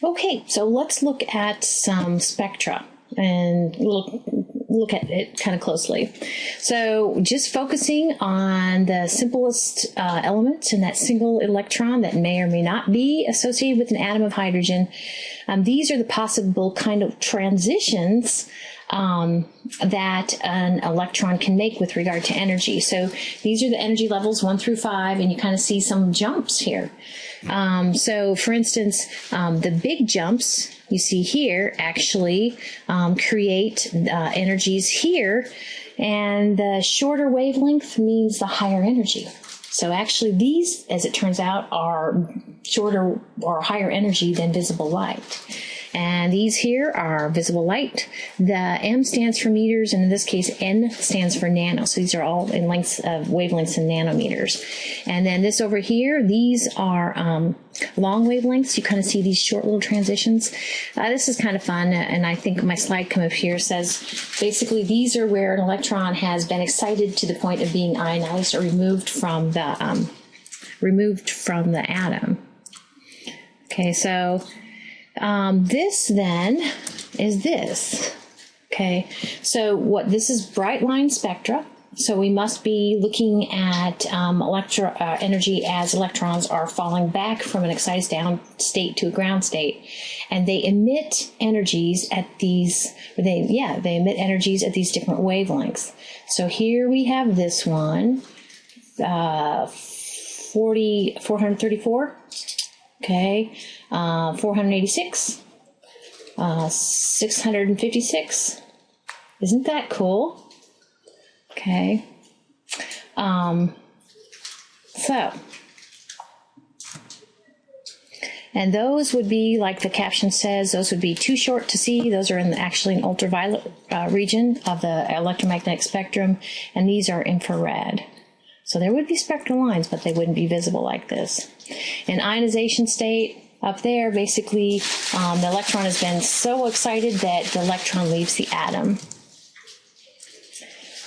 Okay, so let's look at some spectra and look at it kind of closely. So just focusing on the simplest element in that single electron that may or may not be associated with an atom of hydrogen. These are the possible kind of transitions that an electron can make with regard to energy. So these are the energy levels 1 through 5, and you kind of see some jumps here. So for instance, the big jumps you see here actually create energies here, and the shorter wavelength means the higher energy. So actually these, as it turns out, are shorter or higher energy than visible light. And these here are visible light. The M stands for meters, and in this case, N stands for nano. So these are all in lengths of wavelengths in nanometers. And then this over here, these are long wavelengths. You kind of see these short little transitions. This is kind of fun, and I think my slide come up here says basically these are where an electron has been excited to the point of being ionized or removed from the atom. Okay, so this then is this. Okay, so this is bright line spectra. So we must be looking at energy as electrons are falling back from an excited down state to a ground state, and they emit energies at these. They emit energies at these different wavelengths. So here we have this one, 434. Okay, 486, 656. Isn't that cool? Okay. And those would be, like the caption says, those would be too short to see. Those are actually an ultraviolet region of the electromagnetic spectrum, and these are infrared. So there would be spectral lines, but they wouldn't be visible like this. In ionization state, up there, basically, the electron has been so excited that the electron leaves the atom.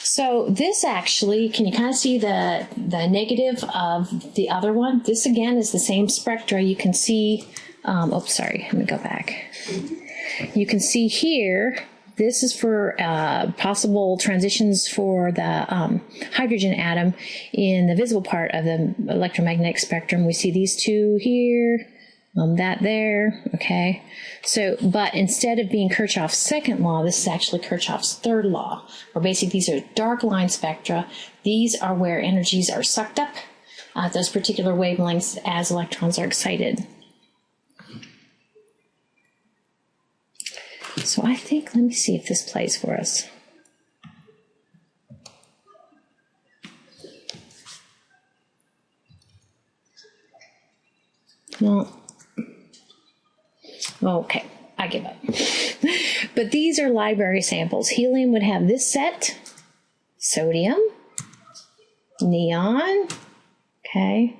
So this actually, can you kind of see the negative of the other one? This again is the same spectra. You can see, oops, sorry, let me go back. You can see here, this is for possible transitions for the hydrogen atom in the visible part of the electromagnetic spectrum. We see these two here, that there, okay? So, but instead of being Kirchhoff's second law, this is actually Kirchhoff's third law, where basically these are dark line spectra. These are where energies are sucked up at those particular wavelengths as electrons are excited. So I think, let me see if this plays for us. No. Okay, I give up. But these are library samples. Helium would have this set, sodium, neon, okay,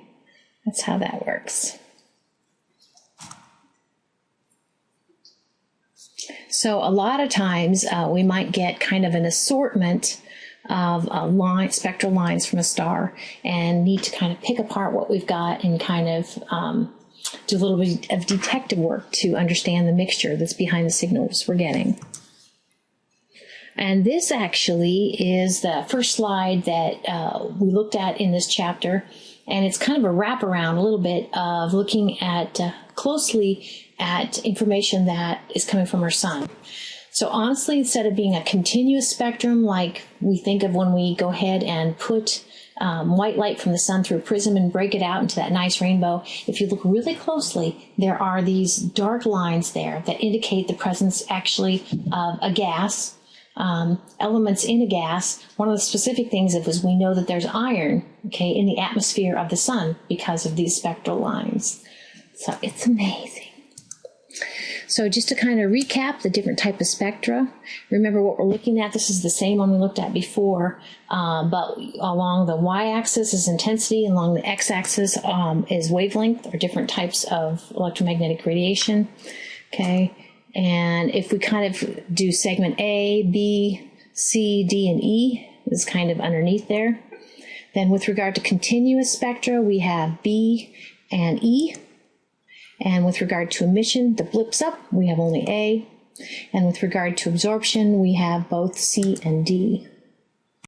that's how that works. So a lot of times we might get kind of an assortment of spectral lines from a star and need to kind of pick apart what we've got and kind of do a little bit of detective work to understand the mixture that's behind the signals we're getting. And this actually is the first slide that we looked at in this chapter, and it's kind of a wraparound a little bit of looking at closely at information that is coming from our sun. So honestly, instead of being a continuous spectrum like we think of when we go ahead and put white light from the sun through a prism and break it out into that nice rainbow, if you look really closely, there are these dark lines there that indicate the presence actually of a gas, elements in a gas. One of the specific things is we know that there's iron, okay, in the atmosphere of the sun because of these spectral lines. So it's amazing. So just to kind of recap the different type of spectra, remember what we're looking at. This is the same one we looked at before, but along the y-axis is intensity, and along the x-axis is wavelength, or different types of electromagnetic radiation. Okay, and if we kind of do segment A, B, C, D, and E, is kind of underneath there. Then with regard to continuous spectra, we have B and E. And with regard to emission, the blips up, we have only A. And with regard to absorption, we have both C and D.